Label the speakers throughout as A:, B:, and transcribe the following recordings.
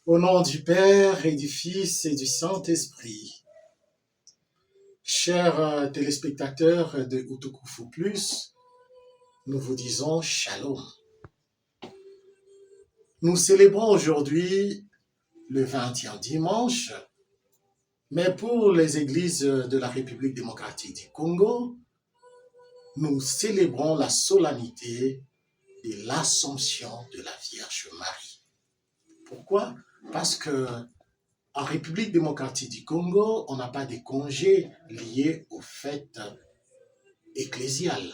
A: Au nom du Père et du Fils et du Saint-Esprit, chers téléspectateurs de Utukufu Plus, nous vous disons Shalom. Nous célébrons aujourd'hui le 20e dimanche, mais pour les églises de la République démocratique du Congo, nous célébrons la solennité de l'Assomption de la Vierge Marie. Pourquoi? Parce que en République démocratique du Congo, on n'a pas de congés liés aux fêtes ecclésiales.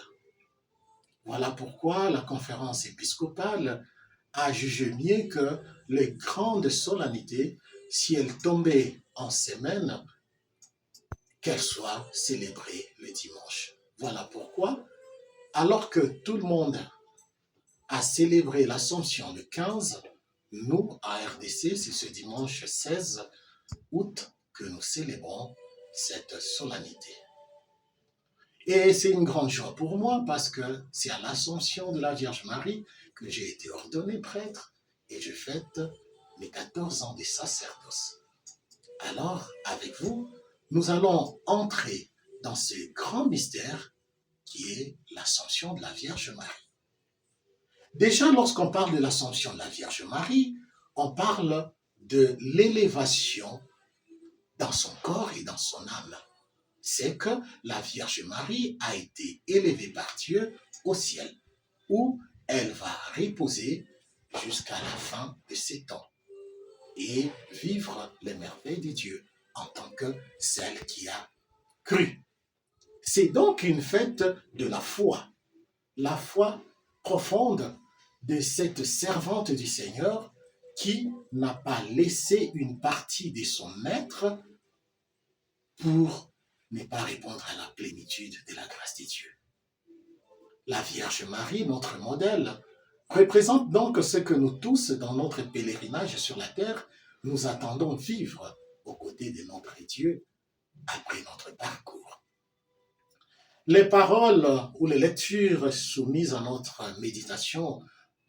A: Voilà pourquoi la conférence épiscopale a jugé mieux que les grandes solennités, si elles tombaient en semaine, qu'elles soient célébrées le dimanche. Voilà pourquoi, alors que tout le monde a célébré l'Assomption le 15, nous, à RDC, c'est ce dimanche 16 août que nous célébrons cette solennité. Et c'est une grande joie pour moi parce que c'est à l'Assomption de la Vierge Marie que j'ai été ordonné prêtre et je fête mes 14 ans de sacerdoce. Alors, avec vous, nous allons entrer dans ce grand mystère qui est l'Assomption de la Vierge Marie. Déjà, lorsqu'on parle de l'Assomption de la Vierge Marie, on parle de l'élévation dans son corps et dans son âme. C'est que la Vierge Marie a été élevée par Dieu au ciel, où elle va reposer jusqu'à la fin de ses temps et vivre les merveilles de Dieu en tant que celle qui a cru. C'est donc une fête de la foi profonde de cette servante du Seigneur qui n'a pas laissé une partie de son être pour ne pas répondre à la plénitude de la grâce de Dieu. La Vierge Marie, notre modèle, représente donc ce que nous tous, dans notre pèlerinage sur la terre, nous attendons vivre aux côtés de notre Dieu après notre parcours. Les paroles ou les lectures soumises à notre méditation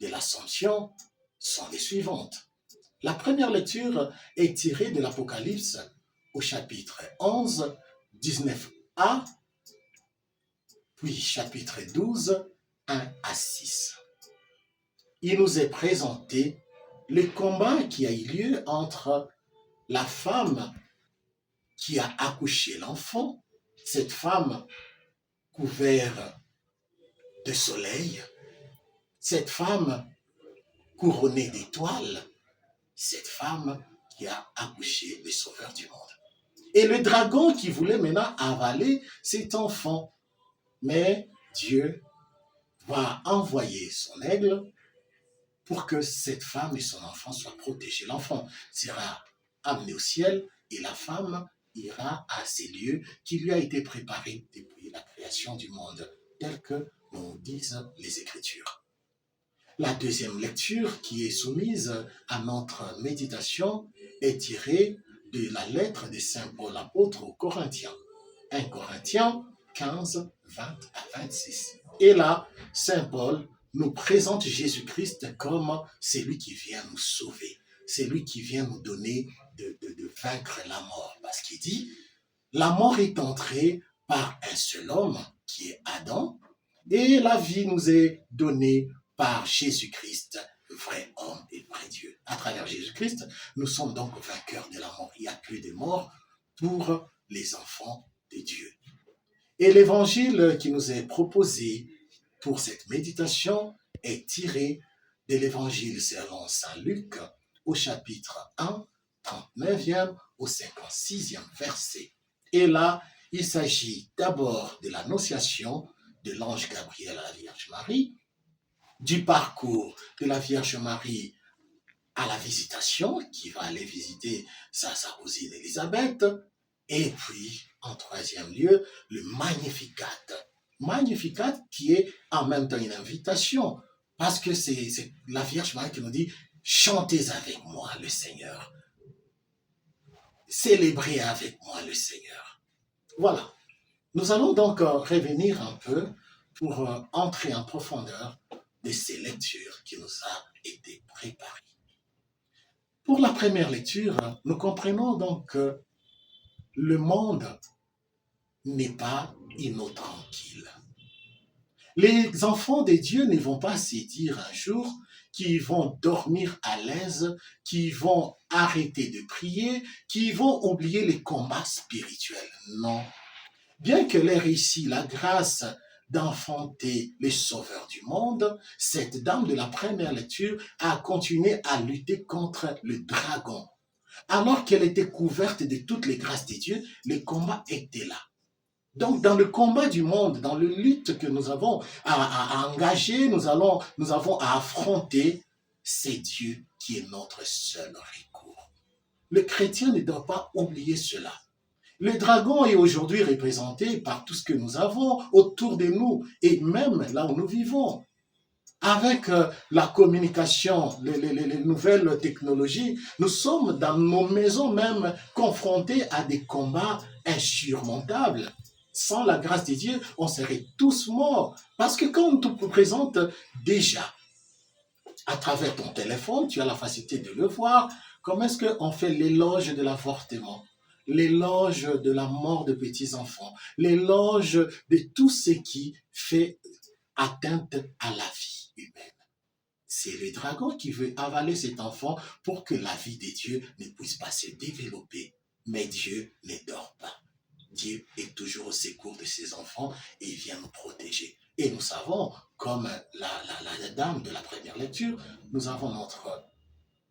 A: de l'Assomption sont les suivantes. La première lecture est tirée de l'Apocalypse au chapitre 11, 19a, puis chapitre 12, 1 à 6. Il nous est présenté le combat qui a eu lieu entre la femme qui a accouché l'enfant, cette femme couverte de soleil, cette femme couronnée d'étoiles, cette femme qui a accouché le Sauveur du monde. Et le dragon qui voulait maintenant avaler cet enfant. Mais Dieu va envoyer son aigle pour que cette femme et son enfant soient protégés. L'enfant sera amené au ciel et la femme ira à ces lieux qui lui a été préparés depuis la création du monde, tel que nous disent les Écritures. La deuxième lecture qui est soumise à notre méditation est tirée de la lettre de Saint Paul apôtre aux Corinthiens. 1 Corinthiens 15, 20 à 26. Et là, Saint Paul nous présente Jésus-Christ comme celui qui vient nous sauver, celui qui vient nous donner de vaincre la mort. Parce qu'il dit, la mort est entrée par un seul homme, qui est Adam, et la vie nous est donnée par Jésus-Christ, vrai homme et vrai Dieu. À travers Jésus-Christ, nous sommes donc vainqueurs de la mort. Il n'y a plus de mort pour les enfants de Dieu. Et l'évangile qui nous est proposé pour cette méditation est tiré de l'évangile selon saint Luc au chapitre 1, 39e au 56e verset. Et là, il s'agit d'abord de l'annonciation de l'ange Gabriel à la Vierge Marie, du parcours de la Vierge Marie à la visitation, qui va aller visiter sa cousine Élisabeth, et puis, en troisième lieu, le Magnificat. Magnificat qui est en même temps une invitation, parce que c'est la Vierge Marie qui nous dit « Chantez avec moi le Seigneur, célébrez avec moi le Seigneur ». Voilà. Nous allons donc revenir un peu pour entrer en profondeur de ces lectures qui nous a été préparées. Pour la première lecture, nous comprenons donc que le monde n'est pas une eau tranquille. Les enfants de Dieu ne vont pas se dire un jour qu'ils vont dormir à l'aise, qu'ils vont arrêter de prier, qu'ils vont oublier les combats spirituels. Non. Bien que ait réussi la grâce d'enfanter les sauveurs du monde, cette dame de la première lecture a continué à lutter contre le dragon. Alors qu'elle était couverte de toutes les grâces de Dieu, le combat était là. Donc, dans le combat du monde, dans la lutte que nous avons à engager, nous avons à affronter, c'est Dieu qui est notre seul recours. Le chrétien ne doit pas oublier cela. Le dragon est aujourd'hui représenté par tout ce que nous avons autour de nous et même là où nous vivons. Avec la communication, les nouvelles technologies, nous sommes dans nos maisons même confrontés à des combats insurmontables. Sans la grâce de Dieu, on serait tous morts. Parce que quand on te présente déjà, à travers ton téléphone, tu as la facilité de le voir, comment est-ce qu'on fait l'éloge de l'avortement, l'éloge de la mort de petits-enfants, l'éloge de tout ce qui fait atteinte à la vie humaine. C'est le dragon qui veut avaler cet enfant pour que la vie de Dieu ne puisse pas se développer. Mais Dieu ne dort pas. Dieu est toujours au secours de ses enfants et il vient nous protéger. Et nous savons, comme la dame de la première lecture, nous avons notre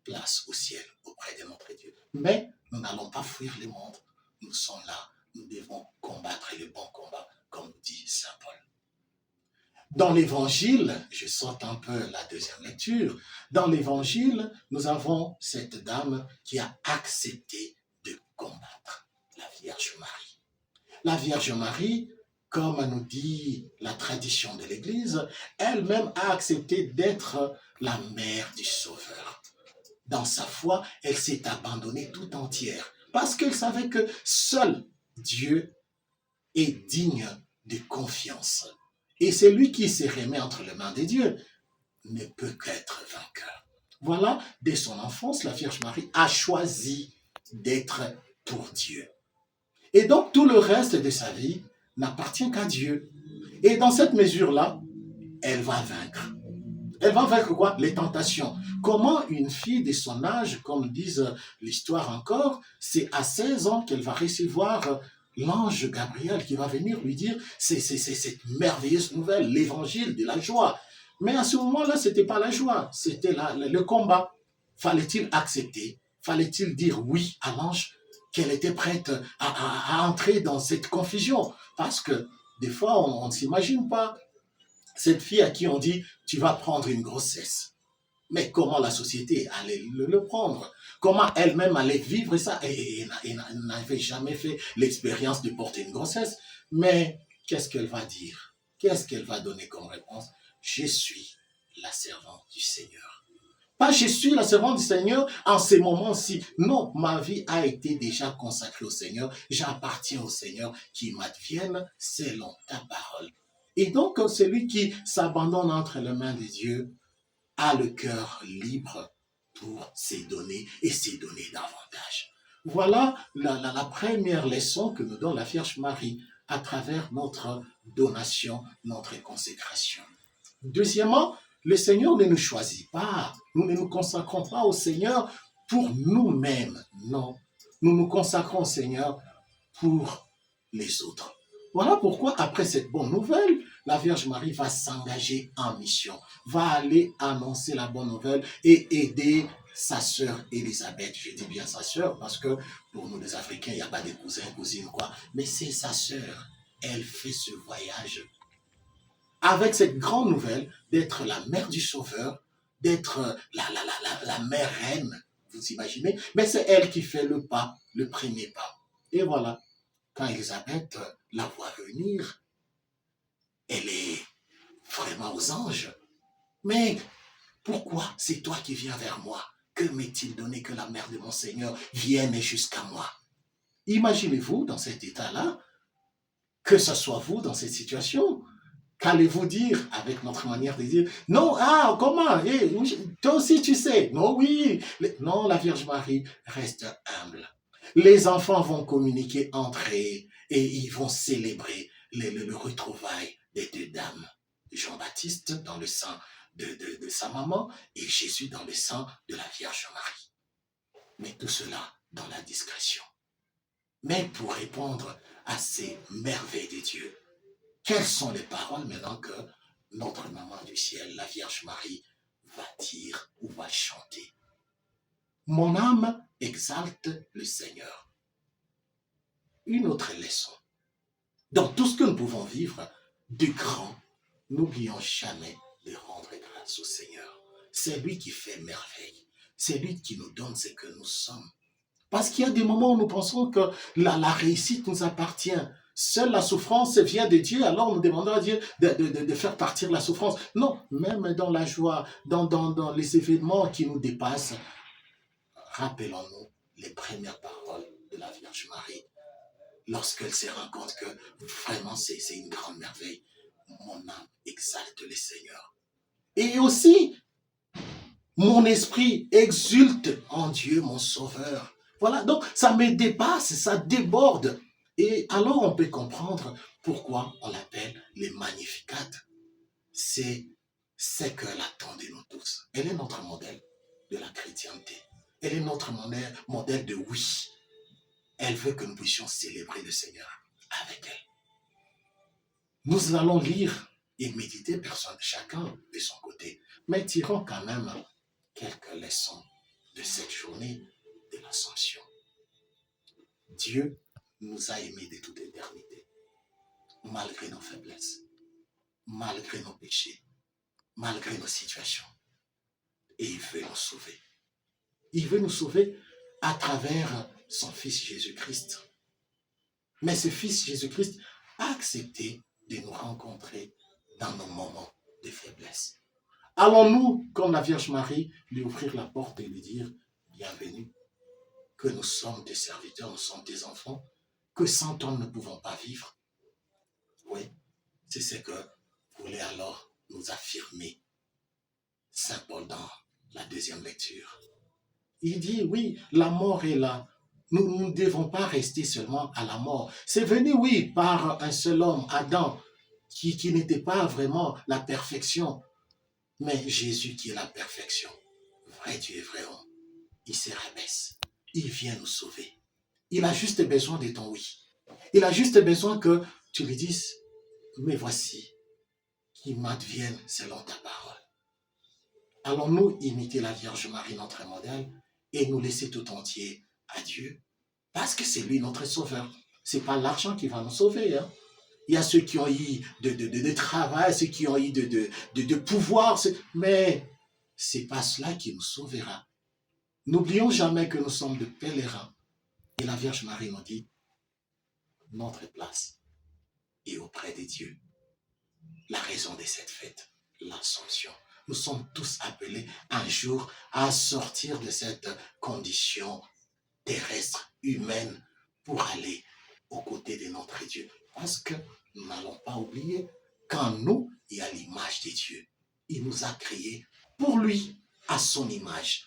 A: place au ciel auprès de notre Dieu. Mais nous n'allons pas fuir le monde. Nous sommes là. Nous devons combattre le bon combat, comme dit Saint Paul. Dans l'évangile, je saute un peu la deuxième lecture, dans l'évangile, nous avons cette dame qui a accepté de combattre la Vierge Marie. La Vierge Marie, comme nous dit la tradition de l'Église, elle-même a accepté d'être la mère du Sauveur. Dans sa foi, elle s'est abandonnée tout entière parce qu'elle savait que seul Dieu est digne de confiance. Et celui qui se remet entre les mains de Dieu ne peut qu'être vainqueur. Voilà, dès son enfance, la Vierge Marie a choisi d'être pour Dieu. Et donc, tout le reste de sa vie n'appartient qu'à Dieu. Et dans cette mesure-là, elle va vaincre. Elle va vaincre quoi? Les tentations. Comment une fille de son âge, comme disent l'histoire encore, c'est à 16 ans qu'elle va recevoir l'ange Gabriel qui va venir lui dire c'est cette merveilleuse nouvelle, l'évangile de la joie. Mais à ce moment-là, ce n'était pas la joie, c'était le combat. Fallait-il accepter? Fallait-il dire oui à l'ange? Qu'elle était prête à entrer dans cette confusion? Parce que des fois, on ne s'imagine pas. Cette fille à qui on dit, tu vas prendre une grossesse. Mais comment la société allait le prendre? Comment elle-même allait vivre ça? Et n'avait jamais fait l'expérience de porter une grossesse. Mais qu'est-ce qu'elle va dire? Qu'est-ce qu'elle va donner comme réponse? Je suis la servante du Seigneur. Pas je suis la servante du Seigneur en ces moments-ci. Non, ma vie a été déjà consacrée au Seigneur. J'appartiens au Seigneur, qu'il m'advienne selon ta parole. Et donc, celui qui s'abandonne entre les mains de Dieu a le cœur libre pour se donner et se donner davantage. Voilà la première leçon que nous donne la Vierge Marie à travers notre donation, notre consécration. Deuxièmement, le Seigneur ne nous choisit pas. Nous ne nous consacrons pas au Seigneur pour nous-mêmes. Non, nous nous consacrons au Seigneur pour les autres. Voilà pourquoi, après cette bonne nouvelle, la Vierge Marie va s'engager en mission, va aller annoncer la bonne nouvelle et aider sa sœur Élisabeth. Je dis bien sa sœur parce que pour nous les Africains, il n'y a pas de cousins, cousines, quoi. Mais c'est sa sœur. Elle fait ce voyage avec cette grande nouvelle d'être la mère du Sauveur, d'être la mère reine, vous imaginez? Mais c'est elle qui fait le pas, le premier pas. Et voilà, quand Élisabeth la voit venir, elle est vraiment aux anges. Mais pourquoi c'est toi qui viens vers moi? Que m'est-il donné que la mère de mon Seigneur vienne jusqu'à moi? Imaginez-vous dans cet état-là, que ce soit vous dans cette situation. Qu'allez-vous dire avec notre manière de dire? Non, ah, comment? Toi aussi tu sais. Non, oui. Non, la Vierge Marie reste humble. Les enfants vont communiquer entre eux et ils vont célébrer le retrouvail des deux dames. Jean-Baptiste dans le sang de sa maman et Jésus dans le sang de la Vierge Marie. Mais tout cela dans la discrétion. Mais pour répondre à ces merveilles de Dieu, quelles sont les paroles maintenant que notre maman du ciel, la Vierge Marie, va dire ou va chanter? Mon âme exalte le Seigneur. Une autre leçon. Dans tout ce que nous pouvons vivre de grand, n'oublions jamais de rendre grâce au Seigneur. C'est lui qui fait merveille. C'est lui qui nous donne ce que nous sommes. Parce qu'il y a des moments où nous pensons que la réussite nous appartient. Seule la souffrance vient de Dieu, alors nous demandons à Dieu de faire partir la souffrance. Non, même dans la joie, dans les événements qui nous dépassent, rappelons-nous les premières paroles de la Vierge Marie. Lorsqu'elle se rend compte que vraiment c'est une grande merveille, mon âme exalte le Seigneur. Et aussi, mon esprit exulte en Dieu, mon Sauveur. Voilà, donc ça me dépasse, ça déborde. Et alors on peut comprendre pourquoi on l'appelle les Magnificat. C'est ce qu'elle attend de nous tous. Elle est notre modèle de la chrétienté. Elle est notre modèle de oui. Elle veut que nous puissions célébrer le Seigneur avec elle. Nous allons lire et méditer chacun de son côté, mais tirons quand même quelques leçons de cette journée de l'Ascension. Dieu nous a aimés de toute éternité, malgré nos faiblesses, malgré nos péchés, malgré nos situations. Et il veut nous sauver. Il veut nous sauver à travers son Fils Jésus-Christ. Mais ce Fils Jésus-Christ a accepté de nous rencontrer dans nos moments de faiblesse. Allons-nous, comme la Vierge Marie, lui ouvrir la porte et lui dire « Bienvenue », que nous sommes des serviteurs, nous sommes des enfants, que sans toi nous ne pouvons pas vivre? Oui, c'est ce que voulait alors nous affirmer Saint Paul dans la deuxième lecture. Il dit, oui, la mort est là. Nous ne devons pas rester seulement à la mort. C'est venu, oui, par un seul homme, Adam, qui n'était pas vraiment la perfection. Mais Jésus qui est la perfection, vrai Dieu et vrai homme, il se rabaisse. Il vient nous sauver. Il a juste besoin de ton oui. Il a juste besoin que tu lui dises, mais voici, qu'il m'advienne selon ta parole. Allons-nous imiter la Vierge Marie, notre modèle, et nous laisser tout entier à Dieu? Parce que c'est lui notre sauveur. Ce n'est pas l'argent qui va nous sauver. Hein? Il y a ceux qui ont eu de travail, ceux qui ont eu de pouvoir, mais ce n'est pas cela qui nous sauvera. N'oublions jamais que nous sommes de pèlerins. Et la Vierge Marie nous dit, notre place est auprès de Dieu. La raison de cette fête, l'Ascension. Nous sommes tous appelés un jour à sortir de cette condition terrestre, humaine, pour aller aux côtés de notre Dieu. Parce que nous n'allons pas oublier qu'en nous, il y a l'image de Dieu. Il nous a créés pour lui, à son image.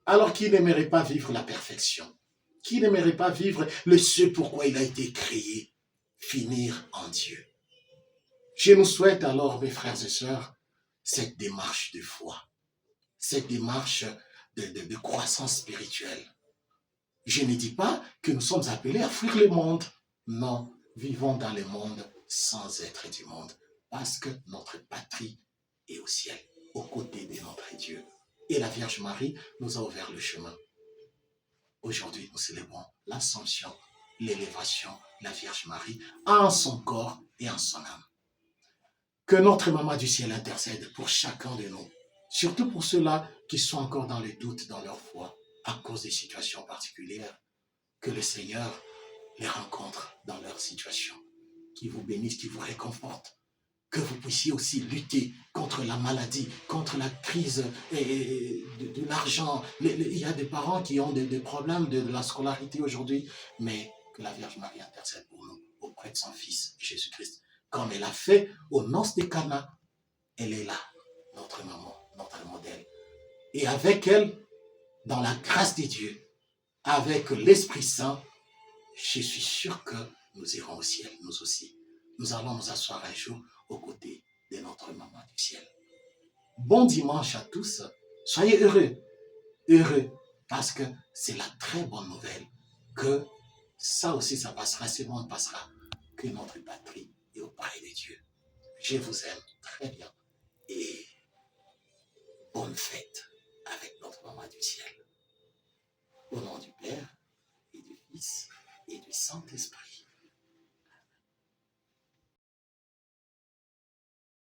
A: Alors qu'il n'aimerait pas vivre la perfection, qui n'aimerait pas vivre le ce pourquoi il a été créé, finir en Dieu. Je nous souhaite alors, mes frères et sœurs, cette démarche de foi, cette démarche de croissance spirituelle. Je ne dis pas que nous sommes appelés à fuir le monde. Non, vivons dans le monde sans être du monde, parce que notre patrie est au ciel, aux côtés de notre Dieu. Et la Vierge Marie nous a ouvert le chemin. Aujourd'hui, nous célébrons l'Ascension, l'élévation de la Vierge Marie en son corps et en son âme. Que notre Maman du ciel intercède pour chacun de nous, surtout pour ceux-là qui sont encore dans le doute dans leur foi à cause des situations particulières. Que le Seigneur les rencontre dans leur situation, qu'il vous bénisse, qu'il vous réconforte, que vous puissiez aussi lutter contre la maladie, contre la crise de l'argent. Il y a des parents qui ont des problèmes de la scolarité aujourd'hui, mais que la Vierge Marie intercède pour nous auprès de son Fils, Jésus-Christ. comme elle a fait aux noces de Cana. Elle est là, notre maman, notre modèle. Et avec elle, dans la grâce de Dieu, avec l'Esprit Saint, je suis sûr que nous irons au ciel, nous aussi. Nous allons nous asseoir un jour aux côtés de notre maman du ciel. Bon dimanche à tous. Soyez heureux, heureux, parce que c'est la très bonne nouvelle que ça aussi, ça passera, ce monde passera, que notre patrie est auprès de Dieu. Je vous aime très bien et bonne fête avec notre maman du ciel. Au nom du Père et du Fils et du Saint-Esprit.